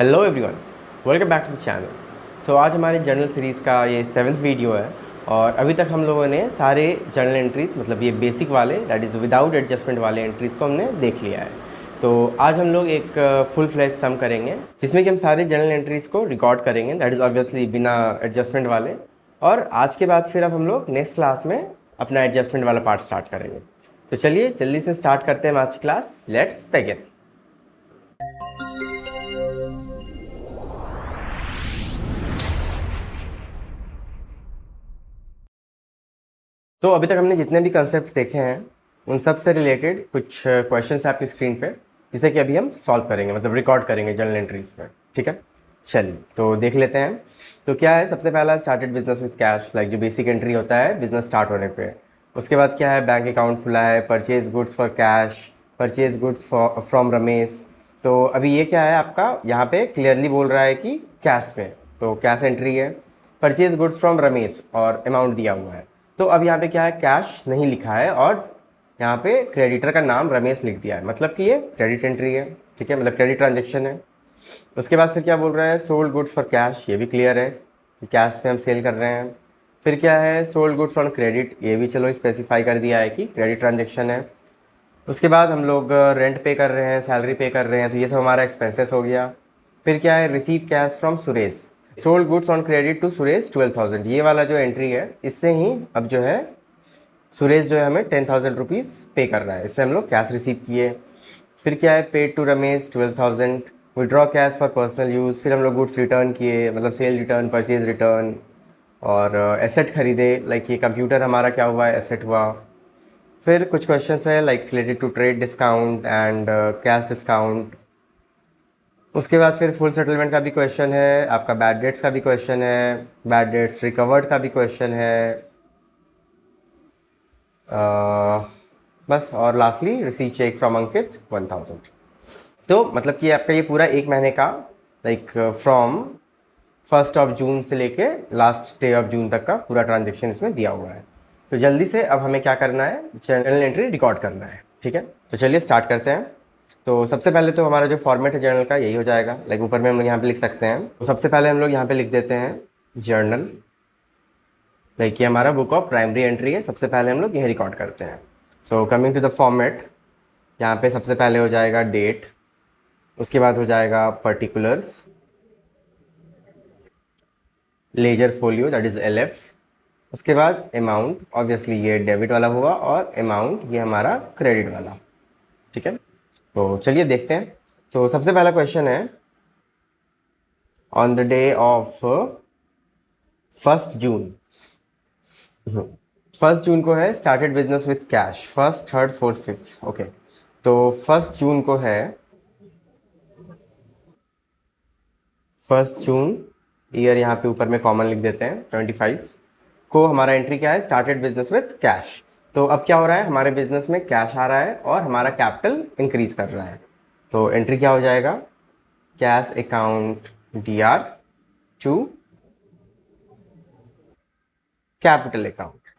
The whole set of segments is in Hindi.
Hello everyone, welcome back to the channel. आज हमारे जर्नल सीरीज़ का ये 7th वीडियो है और अभी तक हम लोगों ने सारे जर्नल एंट्रीज़ मतलब ये बेसिक वाले दैट इज़ विदाउट एडजस्टमेंट वाले एंट्रीज़ को हमने देख लिया है। तो आज हम लोग एक फुल फ्लैश सम करेंगे जिसमें कि हम सारे जर्नल एंट्रीज़ को रिकॉर्ड करेंगे दैट इज़ ऑब्वियसली बिना एडजस्टमेंट वाले। और आज के बाद फिर अब हम लोग नेक्स्ट क्लास में अपना एडजस्टमेंट वाला पार्ट स्टार्ट करेंगे। तो चलिए जल्दी से स्टार्ट करते हैं आज की क्लास। Let's begin. तो अभी तक हमने जितने भी कंसेप्ट देखे हैं उन सब से रिलेटेड कुछ क्वेश्चंस हैं आपकी स्क्रीन पे जिसे कि अभी हम सॉल्व करेंगे मतलब रिकॉर्ड करेंगे जर्नल एंट्रीज पे। ठीक है, चलिए तो देख लेते हैं। तो क्या है, सबसे पहला started business with cash, like जो बेसिक एंट्री होता है बिजनेस स्टार्ट होने पे। उसके बाद क्या है, बैंक अकाउंट खुला है, purchase goods for cash, purchase goods from Ramesh. तो अभी ये क्या है आपका, यहाँ पे क्लियरली बोल रहा है कि कैश में, तो कैश एंट्री है, परचेज गुड्स फ्रॉम रमेश और अमाउंट दिया हुआ है। तो अब यहाँ पे क्या है, कैश नहीं लिखा है और यहाँ पे क्रेडिटर का नाम रमेश लिख दिया है, मतलब कि ये क्रेडिट एंट्री है। ठीक है, मतलब क्रेडिट ट्रांजेक्शन है। उसके बाद फिर क्या बोल रहा है, सोल्ड गुड्स फॉर कैश, ये भी क्लियर है कि कैश में हम सेल कर रहे हैं। फिर क्या है, सोल्ड गुड्स ऑन क्रेडिट, ये भी चलो स्पेसिफाई कर दिया है कि क्रेडिट ट्रांजेक्शन है। उसके बाद हम लोग रेंट पे कर रहे हैं, सैलरी पे कर रहे हैं, तो ये सब हमारा एक्सपेंसेस हो गया। फिर क्या है, receive cash from Suresh, sold goods on credit to Suresh 12,000, ये वाला जो एंट्री है इससे ही अब जो है सुरेश जो है हमें 10,000 रुपीज़ पे कर रहा है, इससे हम लोग कैश रिसीव किए। फिर क्या है, paid to Ramesh 12,000, withdraw cash for personal use. फिर हम लोग गुड्स रिटर्न किए, मतलब सेल रिटर्न, परचेज रिटर्न। और एसेट खरीदे, लाइक ये कंप्यूटर हमारा क्या हुआ है, एसेट हुआ। फिर कुछ क्वेश्चंस है like related to trade discount and cash discount. उसके बाद फिर फुल सेटलमेंट का भी क्वेश्चन है, आपका बैड डेट्स का भी क्वेश्चन है, बैड डेट्स रिकवर्ड का भी क्वेश्चन है। बस, और लास्टली रिसीव चेक फ्रॉम अंकित 1,000। तो मतलब कि आपका ये पूरा एक महीने का लाइक फ्रॉम 1 जून से लेके लास्ट डे ऑफ जून तक का पूरा ट्रांजेक्शन इसमें दिया हुआ है। तो जल्दी से अब हमें क्या करना है, जर्नल एंट्री रिकॉर्ड करना है। ठीक है, तो चलिए स्टार्ट करते हैं। तो सबसे पहले तो हमारा जो फॉर्मेट है जर्नल का यही हो जाएगा, लाइक ऊपर में हम लोग यहाँ पे लिख सकते हैं। तो सबसे पहले हम लोग यहाँ पे लिख देते हैं जर्नल, लाइक ये हमारा बुक ऑफ प्राइमरी एंट्री है, सबसे पहले हम लोग यही रिकॉर्ड करते हैं। So coming to the format, यहाँ पे सबसे पहले हो जाएगा डेट, उसके बाद हो जाएगा particulars, ledger folio that is LF, उसके बाद अमाउंट, ऑब्वियसली ये डेबिट वाला हुआ, और अमाउंट ये हमारा क्रेडिट वाला। ठीक है, तो चलिए देखते हैं। तो सबसे पहला क्वेश्चन है, ऑन द डे ऑफ 1 जून, 1 जून को है started business with cash, 1st, 3rd, 4th, 5th। Okay, तो 1 जून को है, 1 जून ईयर यहाँ पे ऊपर में कॉमन लिख देते हैं, 25 को हमारा एंट्री क्या है, स्टार्टेड बिजनेस विथ कैश। तो अब क्या हो रहा है, हमारे बिजनेस में कैश आ रहा है और हमारा कैपिटल इंक्रीज कर रहा है। तो एंट्री क्या हो जाएगा, cash account DR to capital account.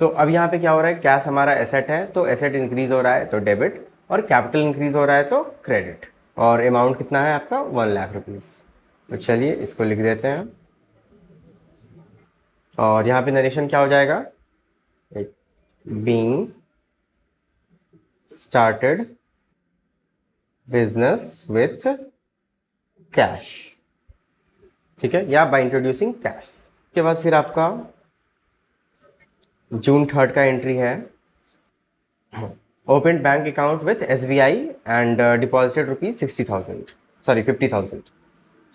तो अब यहाँ पे क्या हो रहा है, कैश हमारा एसेट है तो एसेट इंक्रीज हो रहा है तो डेबिट, और कैपिटल इंक्रीज हो रहा है तो क्रेडिट। और अमाउंट कितना है आपका, 1,00,000 रुपीज़। तो चलिए इसको लिख देते हैं। और यहाँ पे नरेशन क्या हो जाएगा, being started business with cash. ठीक है, या बाय इंट्रोड्यूसिंग कैश। उसके बाद फिर आपका जून 3rd का एंट्री है, open bank account with SBI and deposited rupees 60,000, sorry 50,000।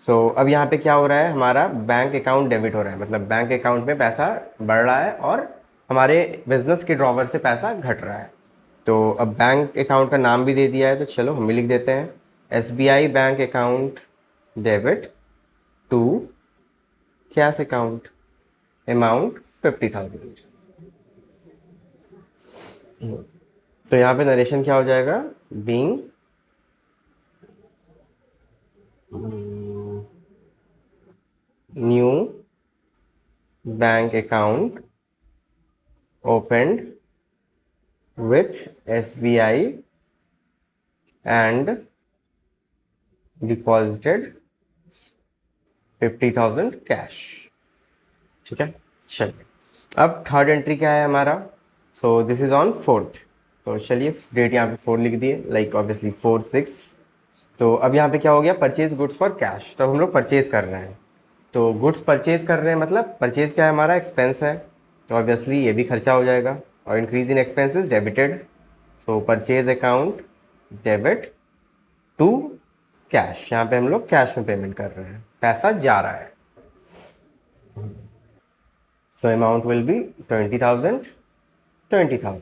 सो अब यहाँ पे क्या हो रहा है, हमारा बैंक अकाउंट डेबिट हो रहा है, मतलब बैंक अकाउंट में पैसा बढ़ रहा है और हमारे बिजनेस के ड्रॉवर से पैसा घट रहा है। तो अब बैंक अकाउंट का नाम भी दे दिया है, तो चलो हम भी लिख देते हैं, SBI bank account debit to cash account, amount 50,000। तो यहाँ पे नरेशन क्या हो जाएगा, being new bank account opened with SBI and deposited 50,000 cash. ठीक है, चलिए अब थर्ड एंट्री क्या है हमारा, so this is on 4th। तो चलिए डेट यहाँ पे 4 लिख दिए, लाइक ऑब्वियसली 4/6। तो अब यहाँ पे क्या हो गया, परचेज गुड्स फॉर कैश। तो हम लोग परचेज कर रहे हैं, तो गुड्स परचेज कर रहे हैं मतलब परचेज क्या है हमारा, एक्सपेंस है, तो ऑब्वियसली ये भी खर्चा हो जाएगा। और increase in expenses debited, so purchase account debit to cash. यहाँ पे हम लोग कैश में पेमेंट कर रहे हैं, पैसा जा रहा है। So amount will be 20,000, 20,000।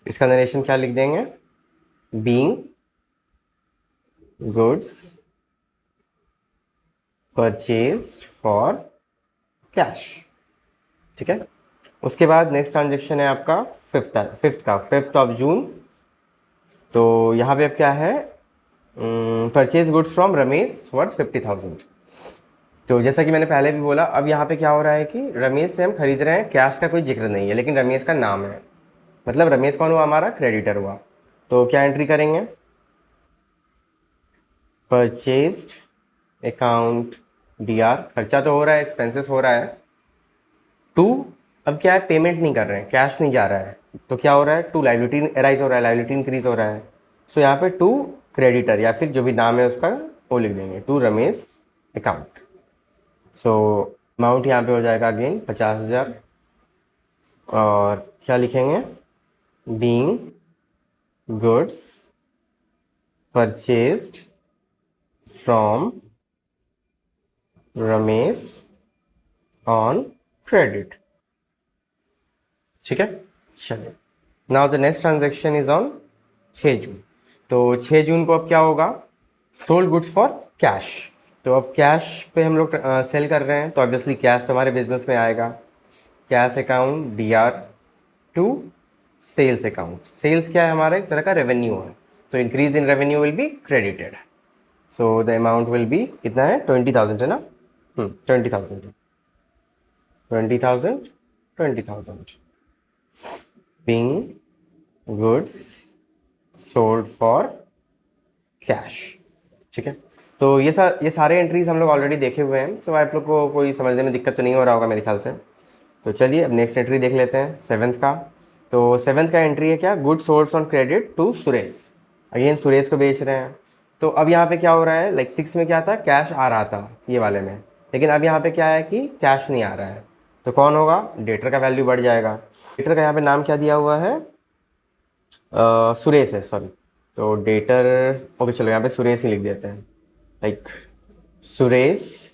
इसका नरेशन क्या लिख देंगे, being goods purchased for cash. ठीक है, उसके बाद नेक्स्ट ट्रांजेक्शन है आपका फिफ्थ ऑफ जून। तो यहाँ पे अब क्या है, purchase goods from Ramesh worth 50,000। तो जैसा कि मैंने पहले भी बोला, अब यहाँ पे क्या हो रहा है कि रमेश से हम खरीद रहे हैं, कैश का कोई जिक्र नहीं है, लेकिन रमेश का नाम है, मतलब रमेश कौन हुआ, हमारा क्रेडिटर हुआ। तो क्या एंट्री करेंगे, परचेज्ड अकाउंट DR, खर्चा तो हो रहा है, एक्सपेंसेस हो रहा है, टू, अब क्या है, पेमेंट नहीं कर रहे हैं, कैश नहीं जा रहा है, तो क्या हो रहा है, टू लाइबिलिटी अराइज हो रहा है, लाइबिलिटी इंक्रीज हो रहा है। सो यहाँ पे टू क्रेडिटर या फिर जो भी नाम है उसका वो लिख देंगे, to Ramesh account. So amount यहाँ पे हो जाएगा अगेन 50,000, और क्या लिखेंगे, being goods purchased from Ramesh on credit. ठीक है, चलिए now the next transaction is on 6 June. तो 6 जून को अब क्या होगा, सोल्ड गुड्स फॉर कैश। तो अब कैश पे हम लोग सेल कर रहे हैं, तो ऑब्वियसली कैश तो हमारे बिजनेस में आएगा, cash account DR to sales account. Sales क्या है, हमारा एक तरह का रेवेन्यू है, तो increase in revenue will be credited. So the amount will be कितना है, 20,000 है ना, 20,000, 20,000, 20,000 being goods sold for cash. ठीक है, तो ये सारे एंट्रीज हम लोग ऑलरेडी देखे हुए हैं, सो आप लोग को कोई समझने में दिक्कत तो नहीं हो रहा होगा मेरे ख्याल से। तो चलिए अब नेक्स्ट एंट्री देख लेते हैं 7th का। तो 7th का एंट्री है क्या, good sold on credit to Suresh. Again Suresh को बेच रहे हैं। तो अब यहाँ पे क्या हो रहा है, लाइक 6 में क्या था, कैश आ रहा था ये वाले में, लेकिन अब यहाँ पे क्या है कि कैश नहीं आ रहा है, तो कौन होगा, डेटर का वैल्यू बढ़ जाएगा। डेटर का यहाँ पे नाम क्या दिया हुआ है, सुरेश है, सॉरी। तो डेटर, ओके चलो यहाँ पे सुरेश ही लिख देते हैं, like Suresh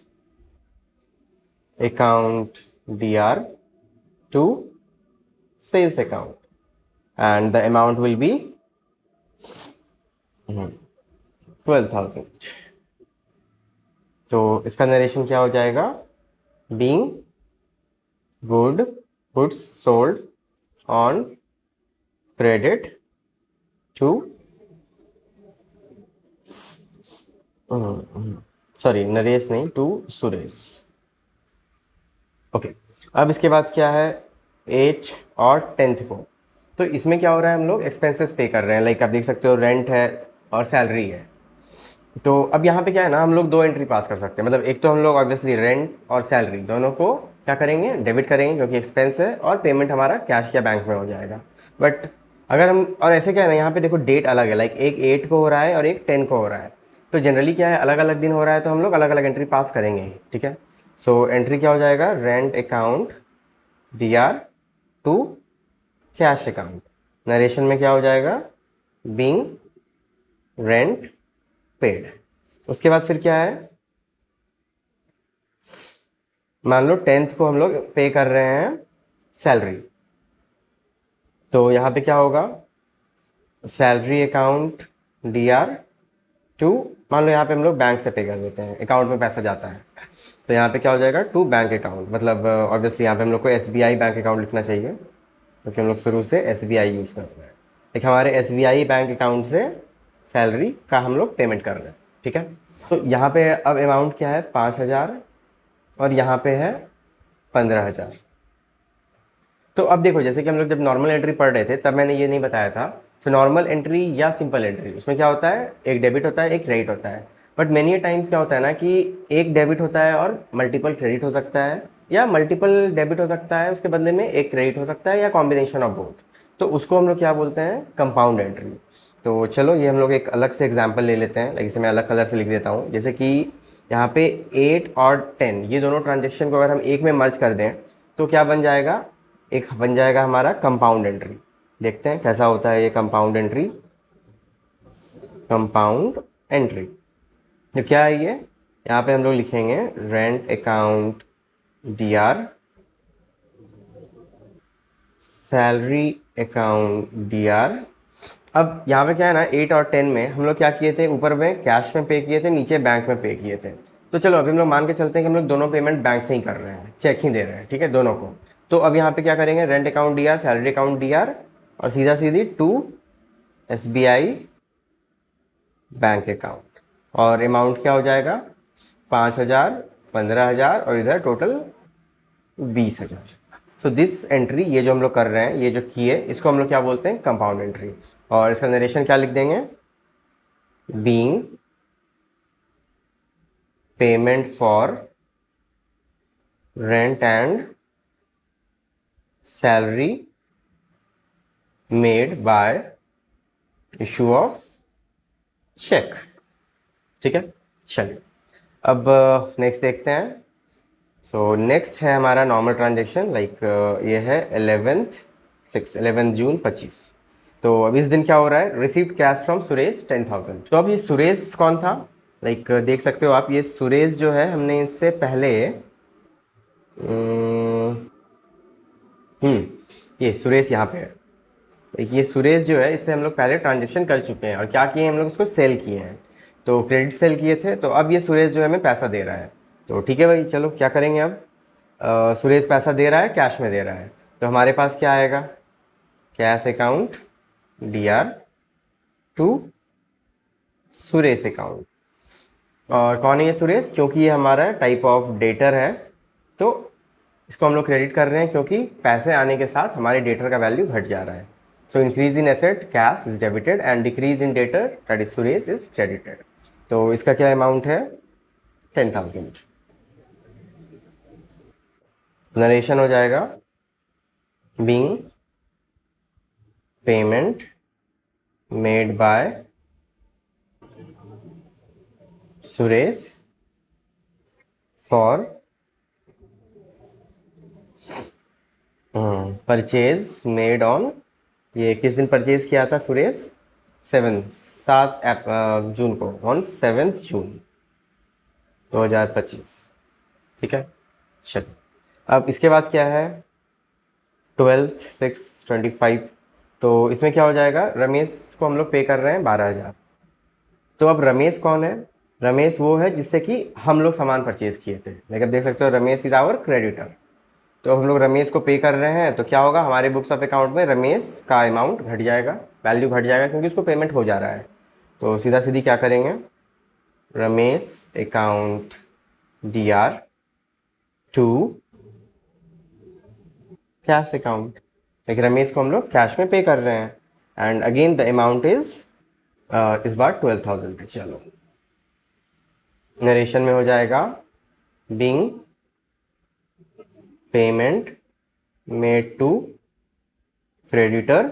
account DR to sales account, and the amount will be 12,000। तो इसका नरेशन क्या हो जाएगा, being goods sold on credit to, sorry Naresh नहीं, टू सुरेश। ओके, अब इसके बाद क्या है, 8 और 10th को। तो इसमें क्या हो रहा है, हम लोग एक्सपेंसेस पे कर रहे हैं, लाइक आप देख सकते हो रेंट है और सैलरी है। तो अब यहाँ पे क्या है ना, हम लोग 2 एंट्री पास कर सकते हैं, मतलब एक तो हम लोग ऑब्वियसली रेंट और सैलरी दोनों को क्या करेंगे, डेबिट करेंगे, क्योंकि एक्सपेंस है, और पेमेंट हमारा कैश या बैंक में हो जाएगा। बट अगर हम, और ऐसे क्या है ना, यहाँ पे देखो डेट अलग है, लाइक एक 8 को हो रहा है और एक 10 को हो रहा है, तो जनरली क्या है, अलग अलग दिन हो रहा है, तो हम लोग अलग अलग एंट्री पास करेंगे। ठीक है, सो एंट्री क्या हो जाएगा, rent account DR to cash account. Narration में क्या हो जाएगा, बीइंग रेंट पेड। उसके बाद फिर क्या है, मान लो 10th को हम लोग पे कर रहे हैं सैलरी, तो यहाँ पे क्या होगा, सैलरी अकाउंट DR टू, मान लो यहाँ पे हम लोग बैंक से पे कर देते हैं, अकाउंट में पैसा जाता है, तो यहाँ पे क्या हो जाएगा, टू बैंक अकाउंट, मतलब ऑब्वियसली यहाँ पे हम लोग को SBI बैंक अकाउंट लिखना चाहिए, क्योंकि हम लोग शुरू से SBI यूज़ कर रहे हैं। एक हमारे SBI बैंक अकाउंट से सैलरी का हम लोग पेमेंट कर रहे हैं। ठीक है, तो यहाँ पे अब अमाउंट क्या है, 5,000, और यहाँ पे है 15,000। तो अब देखो, जैसे कि हम लोग जब नॉर्मल एंट्री पढ़ रहे थे तब मैंने ये नहीं बताया था, तो नॉर्मल एंट्री या सिंपल एंट्री, उसमें क्या होता है, एक डेबिट होता है, एक क्रेडिट होता है। बट मेनी टाइम्स क्या होता है ना कि एक डेबिट होता है और मल्टीपल क्रेडिट हो सकता है, या मल्टीपल डेबिट हो सकता है उसके बदले में एक क्रेडिट हो सकता है, या कॉम्बिनेशन ऑफ बोथ। तो उसको हम लोग क्या बोलते हैं, कंपाउंड एंट्री। तो चलो ये हम लोग एक अलग से एग्जाम्पल ले लेते हैं, लाइक इसे मैं अलग कलर से लिख देता हूँ। जैसे कि यहाँ पे 8 और 10 ये दोनों ट्रांजेक्शन को अगर हम एक में मर्ज कर दें तो क्या बन जाएगा, एक बन जाएगा हमारा कंपाउंड एंट्री। देखते हैं कैसा होता है ये कंपाउंड एंट्री। कंपाउंड एंट्री तो क्या है ये, यहाँ पे हम लोग लिखेंगे rent account DR, salary account DR। अब यहाँ पे क्या है ना, 8 और 10 में हम लोग क्या किए थे, ऊपर में कैश में पे किए थे, नीचे बैंक में पे किए थे। तो चलो अभी हम लोग मान के चलते हैं कि हम लोग दोनों पेमेंट बैंक से ही कर रहे हैं, चेक ही दे रहे हैं, ठीक है, दोनों को। तो अब यहाँ पे क्या करेंगे, rent account DR, salary account DR, और सीधा सीधी टू SBI बैंक अकाउंट। और अमाउंट क्या हो जाएगा, 5,000, 15,000 और इधर टोटल 20,000। सो दिस एंट्री, ये जो हम लोग कर रहे हैं, ये जो किए, इसको हम लोग क्या बोलते हैं, कंपाउंड एंट्री। और इसका नरेशन क्या लिख देंगे, being payment for rent and salary made by issue of cheque. ठीक है, चलिए अब नेक्स्ट देखते हैं। सो नेक्स्ट है हमारा नॉर्मल ट्रांजेक्शन, लाइक ये है 11 जून 25। तो अब इस दिन क्या हो रहा है, रिसीव्ड कैश फ्रॉम सुरेश 10,000। तो अब ये सुरेश कौन था, लाइक देख सकते हो आप, ये सुरेश जो है हमने इससे पहले ये सुरेश यहाँ पे है। ये सुरेश जो है, इससे हम लोग पहले ट्रांजेक्शन कर चुके हैं, और क्या किए हैं हम लोग, उसको सेल किए हैं। तो क्रेडिट सेल किए थे, तो अब ये सुरेश जो है हमें पैसा दे रहा है। तो ठीक है भाई, चलो क्या करेंगे अब, सुरेश पैसा दे रहा है, कैश में दे रहा है, तो हमारे पास क्या आएगा, cash account DR to Suresh account. और कौन है ये सुरेश, क्योंकि ये हमारा टाइप ऑफ डेटर है, तो इसको हम लोग क्रेडिट कर रहे हैं, क्योंकि पैसे आने के साथ हमारे डेटर का वैल्यू घट जा रहा है। So increase in asset cash is debited and decrease in debtor that is Suresh is credited. तो इसका क्या अमाउंट है, 10,000। नरेशन हो जाएगा, being payment made by Suresh for purchase made on, ये किस दिन परचेज किया था सुरेश, 7 जून को, ऑन 7 जून 2025। ठीक है, चलो अब इसके बाद क्या है, 12/6/25। तो इसमें क्या हो जाएगा, रमेश को हम लोग पे कर रहे हैं 12,000। तो अब रमेश कौन है, रमेश वो है जिससे कि हम लोग सामान परचेज किए थे, लेकिन देख सकते हो रमेश इज आवर क्रेडिटर। तो हम लोग रमेश को पे कर रहे हैं, तो क्या होगा, हमारे बुक्स ऑफ अकाउंट में रमेश का अमाउंट घट जाएगा, वैल्यू घट जाएगा, क्योंकि उसको पेमेंट हो जा रहा है। तो सीधा सीधी क्या करेंगे, Ramesh account DR to cash account. लेकिन रमेश को हम लोग कैश में पे कर रहे हैं, and again the amount is इस बार 12,000। चलो नरेशन में हो जाएगा, being payment made to creditor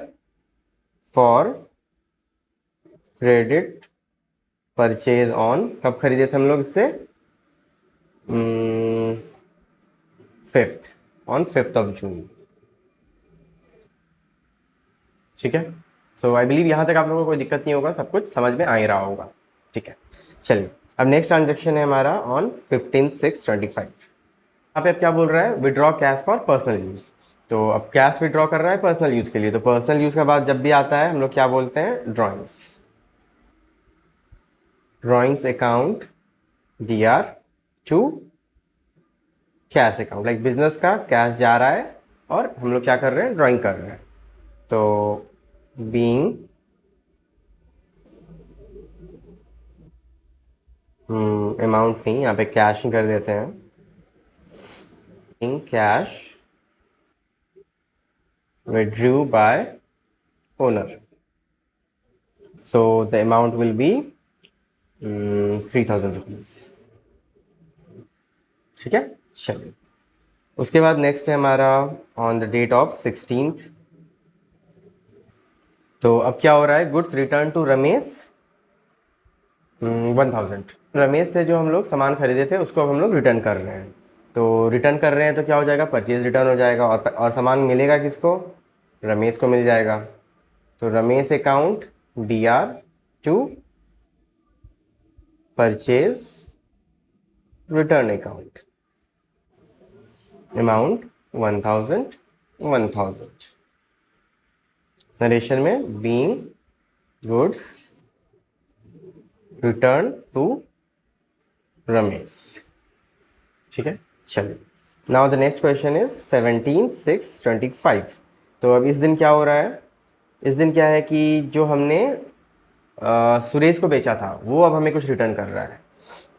for credit purchase on, कब खरीदे थे हम लोग इससे, 5th, on 5th of June. ठीक है, सो आई बिलीव यहाँ तक आप लोगों को कोई दिक्कत नहीं होगा, सब कुछ समझ में आ ही रहा होगा। ठीक है, चलिए अब नेक्स्ट ट्रांजेक्शन है हमारा ऑन 15/6/25। यहाँ पे अब क्या बोल रहा है, withdraw cash for personal use. तो अब कैश विड्रॉ कर रहा है पर्सनल यूज़ के लिए, तो पर्सनल यूज़ के बाद जब भी आता है हम लोग क्या बोलते हैं, drawings account DR to cash account. Like business का कैश जा रहा है और हम लोग क्या कर रहे हैं, ड्राइंग कर रहे हैं। तो बीइंग अमाउंट नहीं, यहाँ पे कैश ही कर देते हैं, in cash withdrew bye owner. So the amount will be ₹3000। ठीक है, चलिए। उसके बाद नेक्स्ट है हमारा on the date of 16th। तो अब क्या हो रहा है, goods return to Ramesh 1000। Ramesh से जो हम लोग सामान खरीदे थे उसको अब हम लोग रिटर्न कर रहे हैं। तो रिटर्न कर रहे हैं तो क्या हो जाएगा, परचेज रिटर्न हो जाएगा, और सामान मिलेगा किसको, रमेश को मिल जाएगा। तो Ramesh account DR to purchase return account, amount 1000। Narration में being goods return to Ramesh. ठीक है, चलिए। Now the next question is 17/6/25। तो अब इस दिन क्या हो रहा है, इस दिन क्या है कि जो हमने सुरेश को बेचा था वो अब हमें कुछ रिटर्न कर रहा है।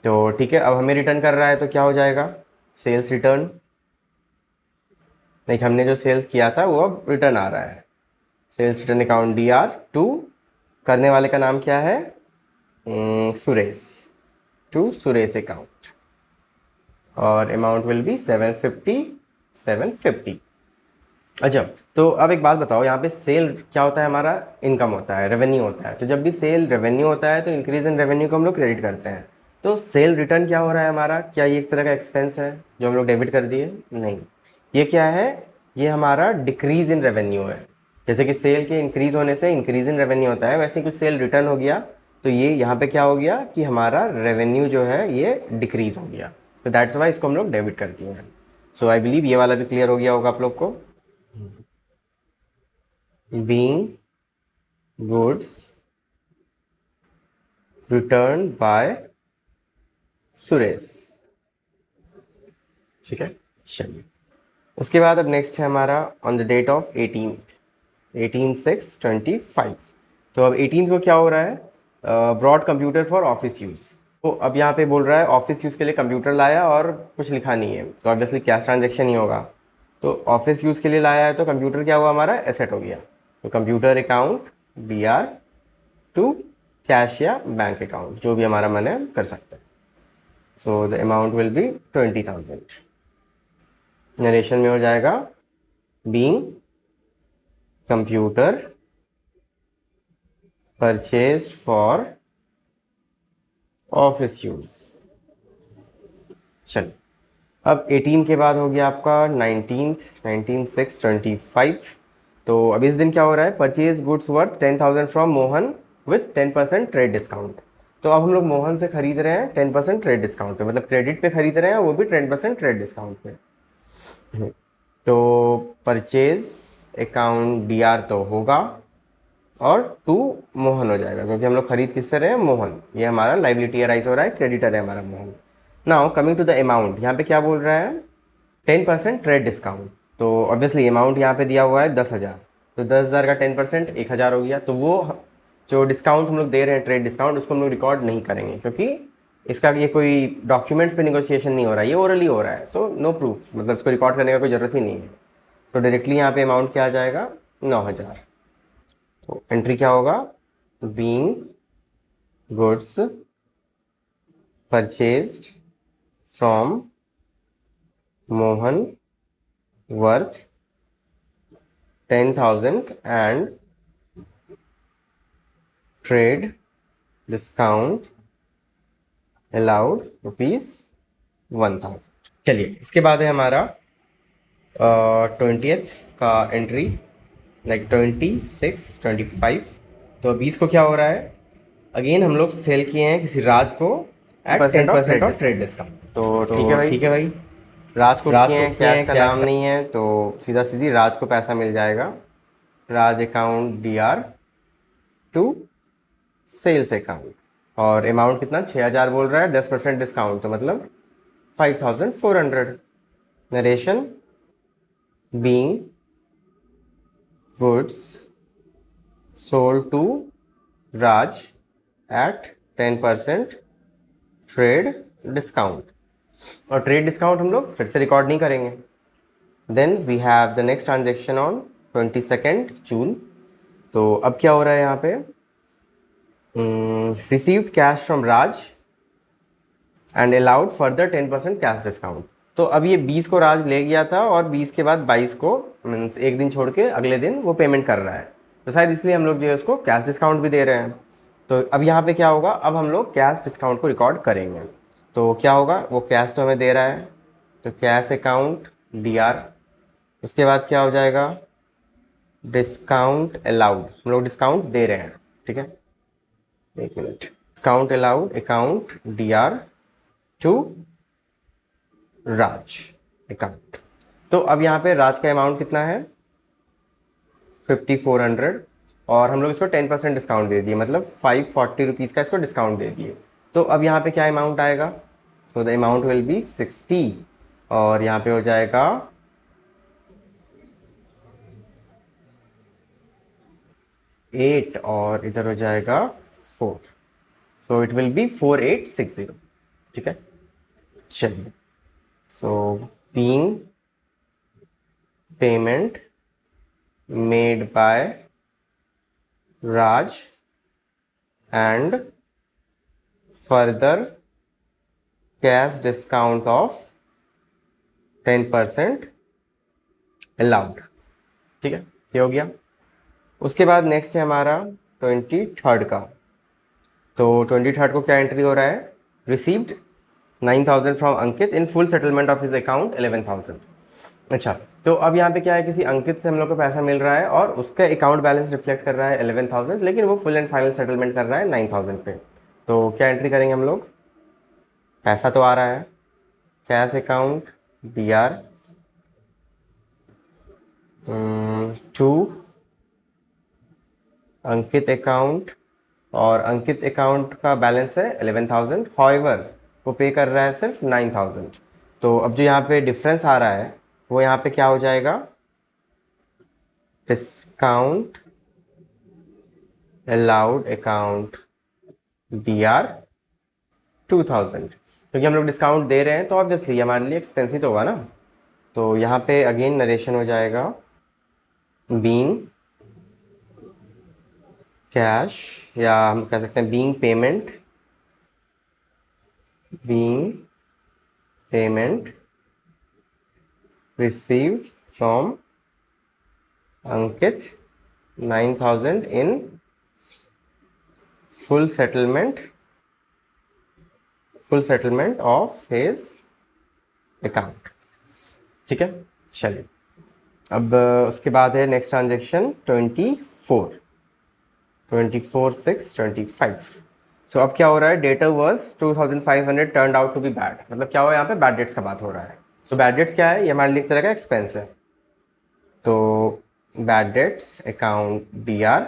तो ठीक है, अब हमें रिटर्न कर रहा है तो क्या हो जाएगा, सेल्स रिटर्न। लाइक हमने जो सेल्स किया था वो अब रिटर्न आ रहा है। Sales return account DR to, करने वाले का नाम क्या है, सुरेश, टू सुरेश अकाउंट, और अमाउंट विल बी 750। अच्छा, तो अब एक बात बताओ, यहाँ पे सेल क्या होता है, हमारा इनकम होता है, रेवेन्यू होता है। तो जब भी सेल रेवेन्यू होता है तो इंक्रीज इन रेवेन्यू को हम लोग क्रेडिट करते हैं। तो सेल रिटर्न क्या हो रहा है हमारा, क्या ये एक तरह का एक्सपेंस है जो हम लोग डेबिट कर दिए, नहीं। ये क्या है, ये हमारा डिक्रीज इन रेवेन्यू है। जैसे कि सेल के इंक्रीज होने से इंक्रीज इन रेवेन्यू होता है, वैसे ही कुछ सेल रिटर्न हो गया तो ये यहाँ पे क्या हो गया कि हमारा रेवेन्यू जो है ये डिक्रीज हो गया। तो दैट्स वाई इसको हम लोग डेबिट कर दिए हैं। सो आई बिलीव ये वाला भी क्लियर हो गया होगा आप लोग को। being goods returned by Suresh. ठीक है, चलिए। उसके बाद अब नेक्स्ट है हमारा ऑन द डेट ऑफ 18/6/25। तो अब 18 को क्या हो रहा है, brought computer for office use. तो अब यहाँ पे बोल रहा है ऑफिस यूज़ के लिए कंप्यूटर लाया और कुछ लिखा नहीं है, तो ऑब्वियसली कैश ट्रांजेक्शन ही होगा। तो ऑफिस यूज़ के लिए लाया है तो कंप्यूटर क्या हुआ, हमारा एसेट हो गया। तो computer account DR to cash या बैंक अकाउंट, जो भी हमारा मन है कर सकते हैं। So the amount will be 20,000। Narration में हो जाएगा being computer purchase for office use. चलिए, अब 18 के बाद हो गया आपका 19/6/25। तो अब इस दिन क्या हो रहा है, purchase goods worth 10,000 from Mohan with 10% trade discount. तो अब हम लोग मोहन से खरीद रहे हैं 10% ट्रेड डिस्काउंट पे, मतलब क्रेडिट पे खरीद रहे हैं, वो भी 10% ट्रेड डिस्काउंट पे। तो परचेज अकाउंट DR तो होगा और टू मोहन हो जाएगा, क्योंकि हम लोग खरीद किससे रहे हैं, मोहन। ये हमारा लाइबिलिटी राइज हो रहा है, क्रेडिटर है हमारा Mohan. Now coming to the amount, यहाँ पे क्या बोल रहा है, 10% ट्रेड डिस्काउंट। तो ऑब्वियसली अमाउंट यहाँ पे दिया हुआ है 10,000, तो 10,000 का 10% 1,000 हो गया। तो वो जो डिस्काउंट हम लोग दे रहे हैं, ट्रेड डिस्काउंट, उसको हम लोग रिकॉर्ड नहीं करेंगे, क्योंकि इसका ये कोई डॉक्यूमेंट्स पे निगोशिएशन नहीं हो रहा है, ये ओरली हो रहा है। सो नो प्रूफ, मतलब इसको रिकॉर्ड करने का कोई ज़रूरत ही नहीं है। तो डायरेक्टली यहाँ पे अमाउंट क्या आ जाएगा, 9,000। तो एंट्री क्या होगा, being goods purchased from Mohan worth 10,000 and trade discount allowed ₹1,000। चलिए, इसके बाद है हमारा 20th का एंट्री, लाइक 26/25। तो 20 को क्या हो रहा है, अगेन हम लोग सेल किए हैं किसी राज को एट 10% ऑफ ट्रेड डिस्काउंट। तो ठीक है भाई, राज को किए हैं, कैश का नाम नहीं है, तो सीधा सीधी राज को पैसा मिल जाएगा। Raj account DR to sales account, और अमाउंट कितना, 6,000 बोल रहा है, 10% डिस्काउंट, तो मतलब 5,400। Narration being goods sold to Raj at 10% trade discount, और ट्रेड डिस्काउंट हम लोग फिर से रिकॉर्ड नहीं करेंगे। Then we have the next transaction on 22 June. तो अब क्या हो रहा है यहाँ पे, received cash from Raj and allowed further 10% cash discount. तो अब ये 20 को राज ले गया था और 20 के बाद 22 को मीन्स एक दिन छोड़ के अगले दिन वो पेमेंट कर रहा है, तो शायद इसलिए हम लोग जो है उसको कैश डिस्काउंट भी दे रहे हैं। तो अब यहाँ पे क्या होगा, अब हम लोग कैश डिस्काउंट को रिकॉर्ड करेंगे। तो क्या होगा, वो कैश तो हमें दे रहा है, तो कैश अकाउंट DR, उसके बाद क्या हो जाएगा, डिस्काउंट अलाउड, हम लोग डिस्काउंट दे रहे हैं, ठीक है, एक minute, discount allowed account DR to Raj account. तो अब यहाँ पे राज का अमाउंट कितना है, 5400, और हम लोग इसको 10% डिस्काउंट दे दिए, मतलब 540 रुपीज़ का इसको डिस्काउंट दे दिए। तो अब यहाँ पे क्या अमाउंट आएगा, तो द अमाउंट विल बी 60, और यहाँ पे हो जाएगा 8 और इधर हो जाएगा 4, सो इट विल बी 4860, ठीक है। चलिए, so being payment made by Raj and further cash discount of 10% allowed, ठीक है, ये हो गया। उसके बाद नेक्स्ट है हमारा 23rd का। तो 23rd को क्या एंट्री हो रहा है, received 9000 from Ankit in full settlement of his account 11,000। अच्छा, तो अब यहाँ पे क्या है, किसी अंकित से हम लोग को पैसा मिल रहा है और उसका अकाउंट बैलेंस रिफ्लेक्ट कर रहा है 11,000, लेकिन वो फुल एंड फाइनल सेटलमेंट कर रहा है 9,000 पे। तो क्या एंट्री करेंगे हम लोग, पैसा तो आ रहा है, cash account DR to Ankit account, और अंकित अकाउंट का बैलेंस है 11,000, हाउएवर वो पे कर रहा है सिर्फ 9,000। तो अब जो यहाँ पे डिफरेंस आ रहा है वो यहाँ पे क्या हो जाएगा, डिस्काउंट अलाउड अकाउंट DR 2000, क्योंकि हम लोग डिस्काउंट दे रहे हैं तो ऑब्वियसली हमारे लिए एक्सपेंसिव तो होगा ना। तो यहाँ पे अगेन नरेशन हो जाएगा, बीइंग कैश, या हम कह सकते हैं being payment received from Ankit 9,000 in full settlement of his account, ठीक है। चलिए, अब उसके बाद है नेक्स्ट ट्रांजेक्शन 24/6/25। सो अब क्या हो रहा है, debtor worth 2500 turn out to be bad, मतलब क्या हो, यहाँ पे बैड डेट्स का बात हो रहा है। तो बैड डेट्स क्या है, ये हमारे लिए एक तरह का एक्सपेंस है। तो bad debts account DR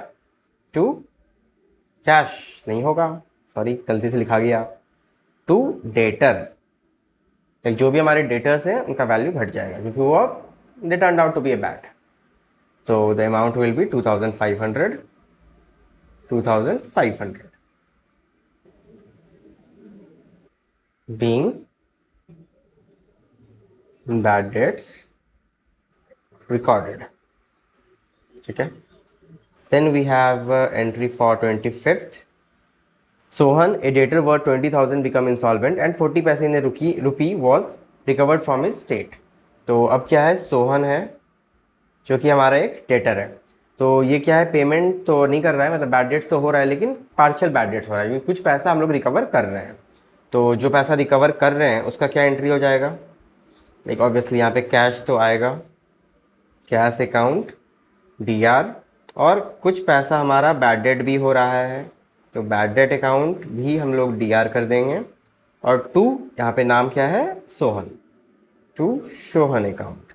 to cash नहीं होगा, सॉरी गलती से लिखा गया, टू डेटर, जो भी हमारे डेटर्स हैं उनका वैल्यू घट जाएगा क्योंकि वो they turn out to be a bad. तो the amount will be 2500 being bad debts recorded, ठीक है। Then we have entry for 25th. Sohan, a debtor worth 20,000 become insolvent and 40 पैसे in a rupee was recovered from his state. तो अब क्या है, सोहन है जो कि हमारा एक डेटर है। तो ये क्या है, पेमेंट तो नहीं कर रहा है, मतलब बैड डेट्स तो हो रहा है लेकिन पार्शियल बैड डेट्स हो रहा है क्योंकि कुछ पैसा हम लोग रिकवर कर रहे हैं। तो जो पैसा रिकवर कर रहे हैं उसका क्या एंट्री हो जाएगा, एक ऑब्वियसली यहाँ पे कैश तो आएगा, कैश अकाउंट DR, और कुछ पैसा हमारा बैड डेट भी हो रहा है तो बैड डेट अकाउंट भी हम लोग DR कर देंगे, और टू यहाँ पे नाम क्या है, सोहन, टू सोहन अकाउंट,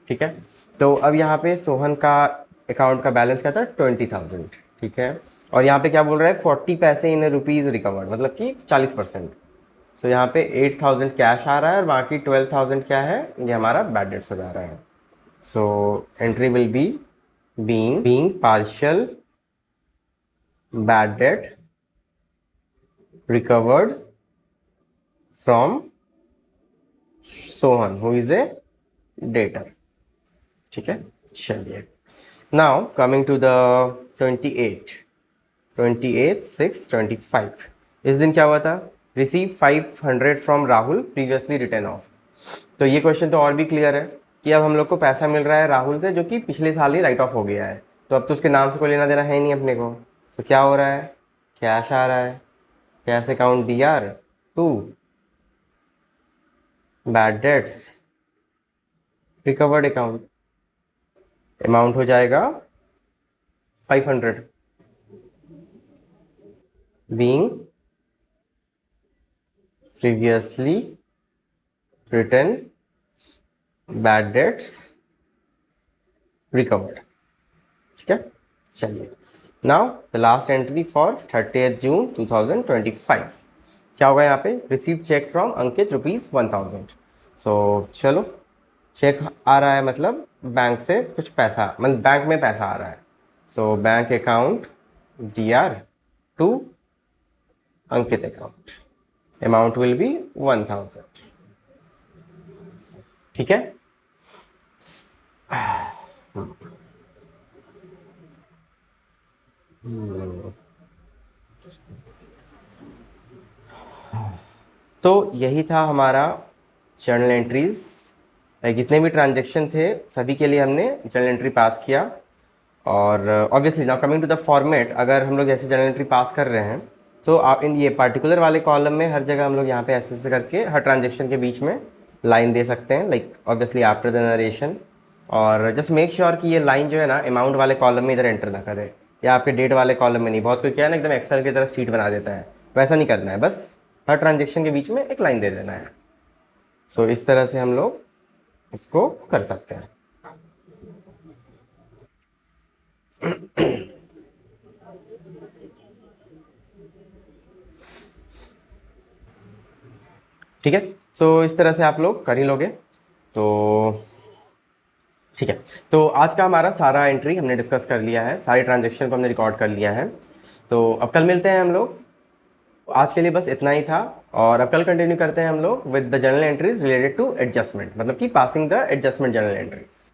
ठीक है। तो अब यहाँ पे सोहन का अकाउंट का बैलेंस क्या था, 20,000, ठीक है। और यहाँ पे क्या बोल रहा है, 40 पैसे इन रुपीज़ रिकवर्ड, मतलब कि 40%। सो यहाँ पे 8,000 कैश आ रहा है और बाकी 12,000 क्या है, ये हमारा बैड डेट्स हो जा रहा है। So entry will be being partial bad debt recovered from Sohan who is a debtor, ठीक है। चलिए, now coming to the 28, 28/6/25। इस दिन क्या हुआ था? Receive 500 from Rahul previously return of. तो ये क्वेश्चन तो और भी क्लियर है कि अब हम लोग को पैसा मिल रहा है राहुल से जो कि पिछले साल ही राइट ऑफ हो गया है, तो अब तो उसके नाम से कोई लेना देना है नहीं अपने को। तो क्या हो रहा है? कैश आ रहा है। Cash account DR 2, bad debts, recovered account, amount हो जाएगा 500 being previously return, bad debts, recovered. ठीक है, चलिए। Now the last entry for 30 जून 2025 क्या होगा यहाँ पे? रिसीव चेक फ्रॉम अंकित ₹1000। सो चलो, चेक आ रहा है मतलब बैंक से कुछ पैसा, मतलब बैंक में पैसा आ रहा है। So bank account DR 2 Ankit account, amount will B 1000। ठीक है। तो यही था हमारा जर्नल एंट्रीज। जितने भी ट्रांजेक्शन थे सभी के लिए हमने जर्नल एंट्री पास किया। और obviously now coming to the format, अगर हम लोग जैसे जर्नल एंट्री पास कर रहे हैं तो आप इन ये पार्टिकुलर वाले कॉलम में हर जगह हम लोग यहाँ पे ऐसे करके हर ट्रांजेक्शन के बीच में लाइन दे सकते हैं, like obviously after the narration. और जस्ट मेक श्योर कि ये लाइन जो है ना अमाउंट वाले कॉलम में इधर एंटर ना करे, या आपके डेट वाले कॉलम में नहीं। बहुत कोई क्या है ना एकदम एक्सेल की तरह सीट बना देता है, वैसा नहीं करना है, बस हर ट्रांजेक्शन के बीच में एक लाइन दे देना है। सो इस तरह से हम लोग इसको कर सकते हैं। ठीक है, सो इस तरह से आप लोग कर ही लोगे। तो ठीक है, तो आज का हमारा सारा एंट्री हमने डिस्कस कर लिया है, सारी ट्रांजेक्शन को हमने रिकॉर्ड कर लिया है। तो अब कल मिलते हैं हम लोग। आज के लिए बस इतना ही था, और अब कल कंटिन्यू करते हैं हम लोग with the journal entries related to adjustment, मतलब कि passing the adjustment journal entries.